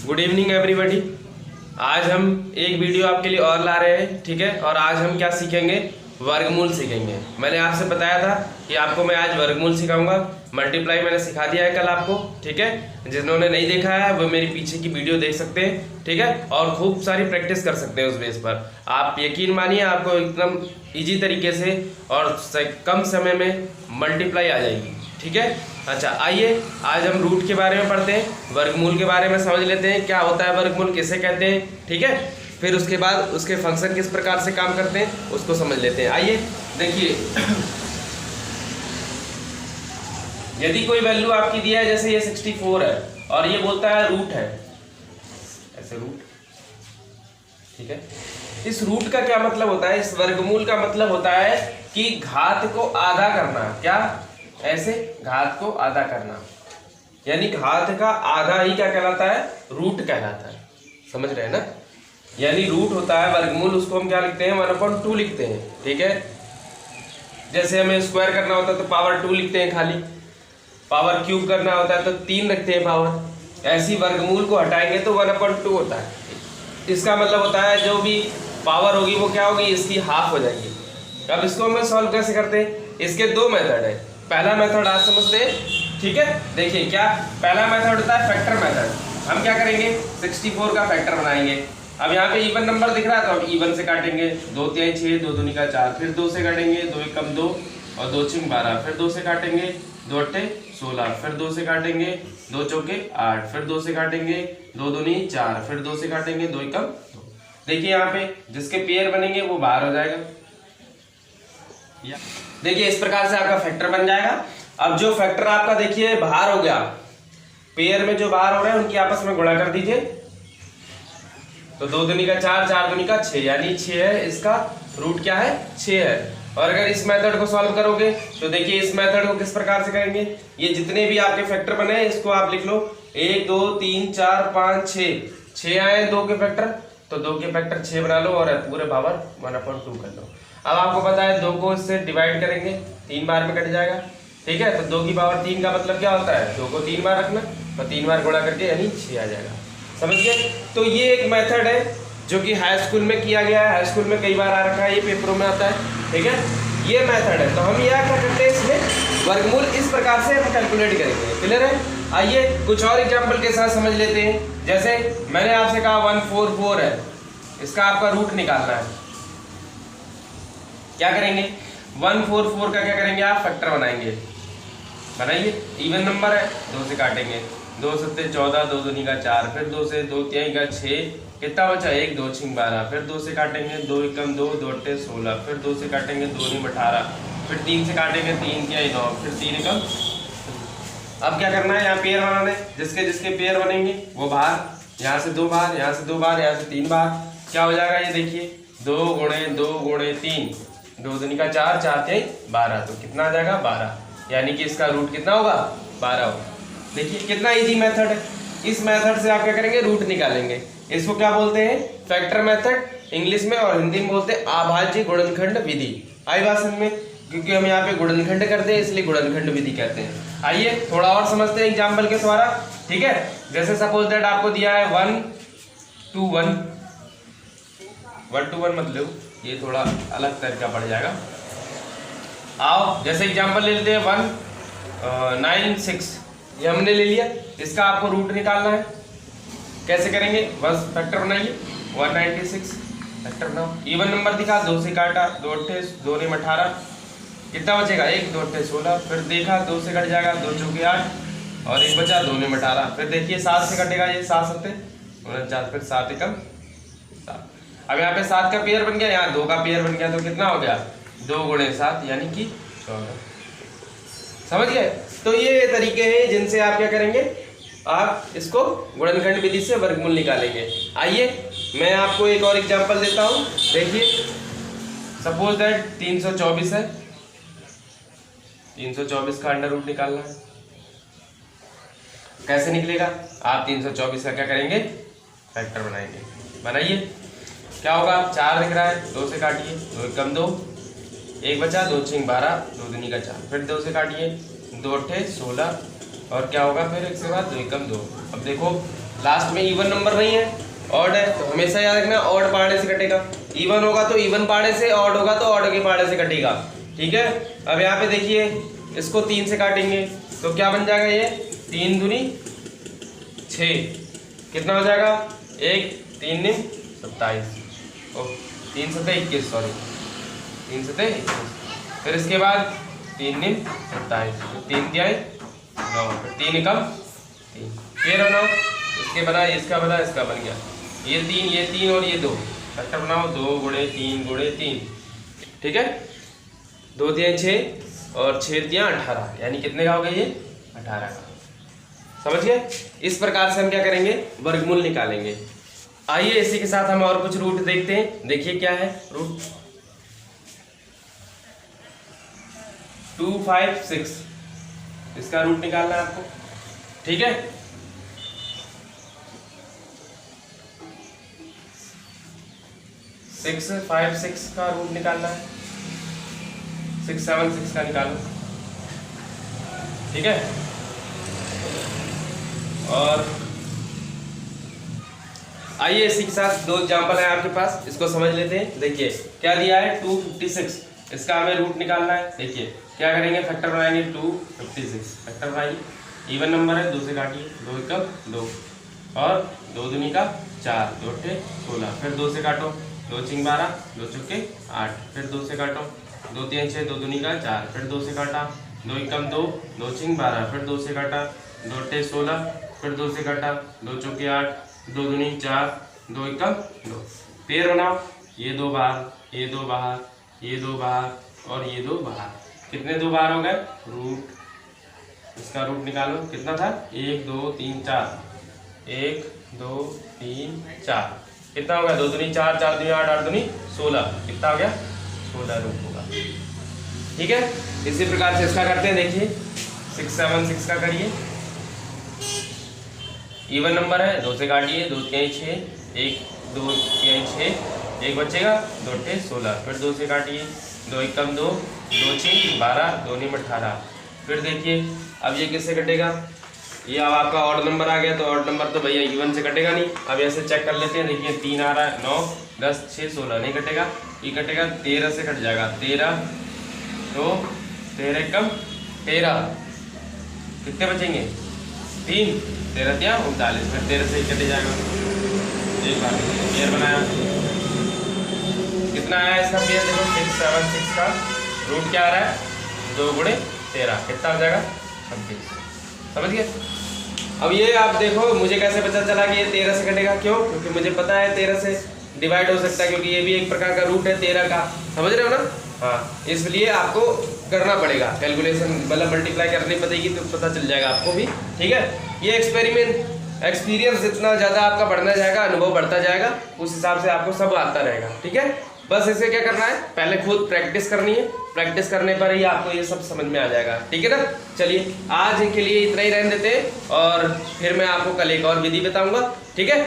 Good evening everybody. आज हम एक वीडियो आपके लिए और ला रहे हैं, ठीक है। और आज हम क्या सीखेंगे, वर्गमूल सीखेंगे। मैंने आपसे बताया था कि आपको मैं आज वर्गमूल सिखाऊंगा। मल्टीप्लाई मैंने सिखा दिया है कल आपको, ठीक है। जिन्होंने नहीं देखा है वो मेरी पीछे की वीडियो देख सकते हैं, ठीक है। और खूब सारी प्रैक्टिस कर सकते हैं उस बेस पर। आप यकीन मानिए आपको एकदम ईजी तरीके से और कम समय में मल्टीप्लाई आ जाएगी, ठीक है। अच्छा आइए आज हम रूट के बारे में पढ़ते हैं, वर्गमूल के बारे में समझ लेते हैं क्या होता है वर्गमूल, किसे कहते हैं, ठीक है। फिर उसके बाद उसके फंक्शन किस प्रकार से काम करते हैं उसको समझ लेते हैं। आइए देखिए, यदि कोई वैल्यू आपकी दिया है, जैसे ये 64 है और ये बोलता है रूट है, ऐसे रूट, ठीक है। इस रूट का क्या मतलब होता है, इस वर्गमूल का मतलब होता है कि घात को आधा करना। क्या, ऐसे घात को आधा करना, यानी घात का आधा ही क्या कहलाता है, रूट कहलाता है। समझ रहे हैं ना। यानी रूट होता है वर्गमूल, उसको हम क्या लिखते हैं, 1/2 लिखते हैं, ठीक है। जैसे हमें स्क्वायर करना होता है तो पावर 2 लिखते हैं खाली, पावर क्यूब करना होता है तो 3 रखते हैं पावर। ऐसी वर्गमूल को हटाएंगे तो 1/2 होता है। इसका मतलब होता है जो भी पावर होगी वो क्या होगी, इसकी हाफ हो जाएगी। अब इसको हमें सॉल्व कैसे करते हैं, इसके दो मेथड है। पहला मेथड आज समझते हैं, ठीक है। देखिए क्या पहला मेथड होता है, फैक्टर मेथड। हम क्या करेंगे, 64 का फैक्टर बनाएंगे। अब यहाँ पे इवन नंबर दिख रहा है तो हम इवन से काटेंगे, 2 3 6, 2 दूनी का 4, फिर 2 से काटेंगे, 2 एकम 2 और 2 छिंग 12, फिर 2 से काटेंगे, 2 अट्ठे 16, फिर 2 से काटेंगे, 2 चौके 8, फिर 2 से काटेंगे, 2 दूनी 4, फिर 2 से काटेंगे, 2 एकम 2। देखिए यहाँ पे जिसके पेयर बनेंगे वो बाहर हो जाएगा। देखिए इस प्रकार से आपका फैक्टर बन जाएगा। अब जो फैक्टर आपका देखिए बाहर हो गया, पेयर में जो बाहर हो रहे हैं उनकी आपस में गुणा कर दीजिए। तो 2 दूनी का 4, 4 दूनी का 6, यानी 6 है, इसका रूट क्या है, 6 है। और अगर इस मेथड को सॉल्व करोगे तो देखिए इस मेथड को किस प्रकार से करेंगे, ये जितने भी आपके फैक्टर बने इसको आप लिख लो, 1 2 3 4 5 6 आए 2 के फैक्टर, तो 2 के फैक्टर 6 बना लो और पूरे पावर 1/2 कर लो। अब आपको पता है 2 को इससे डिवाइड करेंगे 3 बार में कट जाएगा, ठीक है। तो 2 की पावर 3 का मतलब क्या होता है, 2 को 3 बार रखना और 3 बार गुणा करके यानी 6 आ जाएगा। समझ गए। तो ये एक मेथड है जो कि हाई स्कूल में किया गया है, हाई स्कूल में कई बार आ रखा है, ये पेपरों में आता है, ठीक है। ये मेथड है। तो हम यह क्या करते हैं, इसमें वर्गमूल इस प्रकार से हम कैलकुलेट करेंगे। क्लियर है। आइए कुछ और एग्जाम्पल के साथ समझ लेते हैं। जैसे मैंने आपसे कहा 144 है, इसका आपका रूट निकालना है। क्या करेंगे, 144 का क्या करेंगे, आप फैक्टर बनाएंगे। बनाइए, इवन नंबर है, 2 से काटेंगे, 2 सत्ते 14, 2 दूनी का 4, फिर 2 से 2 तिहाई का 6, कितना बचा, 1 2 छिंग 12, फिर 2 से काटेंगे, 2 एकम 2, 2 अट्ठे 16, फिर 2 से काटेंगे, 2 नीम 18, फिर 3 से काटेंगे, 3 तिहाई 9, फिर 3 एकम। अब क्या करना है, यहाँ पेयर बनाना है। जिसके जिसके पेयर बनेंगे वो बाहर, यहाँ से 2 बार, यहाँ से 2 बार, यहाँ से 3 बार, क्या हो जाएगा ये देखिए, 2 गुणे 2 गुणे 3, 2 दूनी का 4, 4 तिहाई 12, तो कितना आ जाएगा 12, यानी कि इसका रूट कितना होगा, 12 होगा। देखिए कितना इजी मेथड है। इस मेथड से आप क्या करेंगे, रूट निकालेंगे। इसको क्या बोलते हैं, फैक्टर मेथड इंग्लिश में, और हिंदी में बोलते हैं अभाज्य गुणनखंड विधि। आई बात समझ में, क्योंकि हम यहाँ पे गुणनखंड करते हैं इसलिए गुणनखंड विधि कहते हैं। आइए थोड़ा और समझते हैं एग्जाम्पल के द्वारा, ठीक है। जैसे सपोज दैट आपको दिया है 1 2 1, 1 2 1 मतलब ये थोड़ा अलग तरीका पड़ जाएगा। आओ जैसे एग्जाम्पल ले लेते हैं 1 9 6, ये हमने ले लिया। इसका आपको रूट निकालना है। कैसे करेंगे, बस फैक्टर बनाइए, 196 फैक्टर बनाओ। इवन नंबर दिखा, 2 से काटा, 2 अट्ठे 2 नीम 18, कितना बचेगा, 1 2 अट्ठे 16, फिर देखा 2 से कट जाएगा, 2 चौके 8 और 1 बचा, 2 नीम 18, फिर देखिए 7 से कटेगा, ये 7 सत्ते 49, फिर 7 एकम 7। अब यहाँ पे 7 का पेयर बन गया, यहाँ 2 का पेयर बन गया, तो कितना हो गया, 2 गुणे 7 यानी कि 14। समझ गए। तो ये तरीके हैं जिनसे आप क्या करेंगे, आप इसको गुणनखंड विधि से वर्गमूल निकालेंगे। आइए मैं आपको एक और एग्जांपल देता हूँ। देखिए सपोज दैट 324 है, 324 का अंडर रूट निकालना है। कैसे निकलेगा, आप 324 का क्या करेंगे, फैक्टर बनाएंगे। बनाइए, क्या होगा, 4 दिख रहा है, 2 से काटिए, 2 एकम 2, 1 बचा, 2 छिंग 12, 2 दूनी का 4, फिर 2 से काटिए, 2 अट्ठे 16, और क्या होगा फिर इसके बाद 2 एकम 2। अब देखो लास्ट में इवन नंबर नहीं है, ऑड है, तो हमेशा याद रखना ऑड पहाड़े से कटेगा। इवन होगा तो इवन पहाड़े से, ऑड होगा तो ऑड के पहाड़े से कटेगा। ठीक है, अब यहाँ पे देखिए इसको 3 से काटेंगे तो क्या बन जाएगा, ये 3 दूनी 6, कितना हो जाएगा 1 3 निम 27, 3 सते 21, सॉरी 3 सते 21। फिर इसके बाद 3 निम 27, 3 दिया 9, 3 एकम 3, फिर बनाओ इसके बना, इसका बना, इसका बन गया, ये 3 और ये 2 फैक्टर बनाओ, 2 गुणे 3 गुणे 3। ठीक है, 2 दिया 6 और 6 दिया 18, यानी कितने का हो गया ये 18 का। समझ गए? इस प्रकार से हम क्या करेंगे, वर्गमूल निकालेंगे। आइए इसी के साथ हम और कुछ रूट देखते हैं। देखिए क्या है रूट 2 5 6, इसका रूट निकालना है आपको। ठीक है, सिक्स 5 6 का रूट निकालना है, 6 7 6 का निकालो। ठीक है, और आइए इसी के साथ 2 एग्जाम्पल है आपके पास, इसको समझ लेते हैं। देखिए क्या दिया है 256, इसका हमें रूट निकालना है। देखिए क्या करेंगे, फैक्टर बनाएंगे 256, फैक्टर बनाइए, इवन नंबर है 2 से काटिए, 2 एकम 2 और 2 दूनी का 4, 2 अट्ठे 16, फिर 2 से काटो, 2 चिंग 12, 2 चौके 8, फिर 2 से काटो, 2 3 6, 2 दूनी का 4, फिर 2 से काटा, 2 एकम 2, 2 चिंग 12, फिर 2 से काटा, 2 अट्ठे 16, फिर 2 से काटा, 2 चौके 8, 2 दूनी 4, 2 एकम 2। पेड़ बनाओ, ये 2 बाहर, ये 2 बाहर, ये 2 बाहर और ये 2 बाहर। कितने 2 बाहर हो गए, रूट, इसका रूट निकालो, कितना था 1 2 3 4, 1 2 3 4, कितना हो गया 2 दूनी 4, 4 दूनी 8, 8 दूनी 16, कितना हो गया 16 रूट होगा। ठीक है, इसी प्रकार से इसका करते हैं। देखिए 6 7 6 का करिए, इवन नंबर है 2 से काटिए, 2 3 6, 1 2 3 6, 1 बचेगा, 2 अट्ठे 16, फिर 2 से काटिए, 2 एकम 2, 2 6 12, 2 निम 18। फिर देखिए अब ये किससे कटेगा, ये अब आपका ऑड नंबर आ गया, तो ऑड नंबर तो भैया इवन से कटेगा नहीं। अब ऐसे चेक कर लेते हैं। देखिए 3 आ रहा है, 9 10 6 16 नहीं कटेगा, ये कटेगा 13 से कट जाएगा, 13 तो 13 एकम 13, कितने बचेंगे 3, 13 दिया 39, फिर 13 से ही कटे जाएगा। एक बार पेयर बनाया, कितना आया इसका पेयर, देखो 6 7 6 का रूट क्या आ रहा है 2 गुणे 13, कितना हो जाएगा 26। समझ गए? अब ये आप देखो मुझे कैसे पता चला कि ये 13 से कटेगा, क्यों, क्योंकि मुझे पता है 13 से डिवाइड हो सकता है, क्योंकि ये भी एक प्रकार का रूट है 13 का। समझ रहे हो ना? हाँ, इसलिए आपको करना पड़ेगा कैलकुलेशन, मतलब मल्टीप्लाई करनी पड़ेगी तो पता चल जाएगा आपको भी। ठीक है, ये एक्सपीरियंस जितना ज़्यादा आपका बढ़ना जाएगा, अनुभव बढ़ता जाएगा, उस हिसाब से आपको सब आता रहेगा। ठीक है, बस इसे क्या करना है, पहले खुद प्रैक्टिस करनी है, प्रैक्टिस करने पर ही आपको ये सब समझ में आ जाएगा। ठीक है ना? चलिए आज के लिए इतना ही रहने देते हैं और फिर मैं आपको कल एक और विधि बताऊंगा। ठीक है।